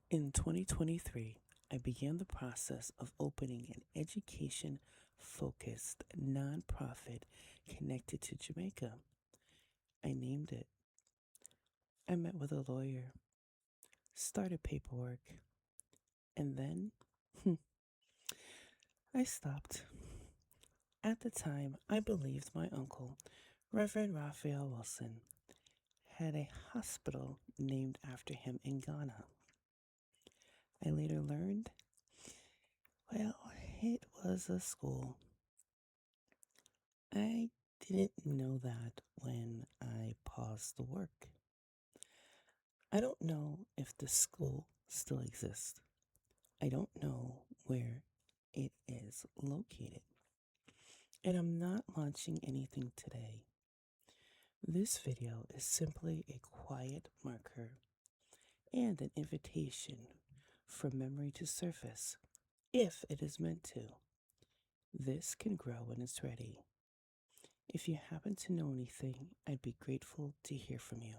In 2023, I began the process of opening an education focused nonprofit connected to Jamaica. I named it. I met with a lawyer, started paperwork, and then I stopped. At the time, I believed my uncle, Reverend Raphael Wilson, had a hospital named after him in Ghana. I later learned, well, it was a school. I didn't know that when I paused the work. I don't know if the school still exists. I don't know where it is located. And I'm not launching anything today. This video is simply a quiet marker and an invitation for memory to surface if it is meant to. This can grow when it's ready. If you happen to know anything, I'd be grateful to hear from you.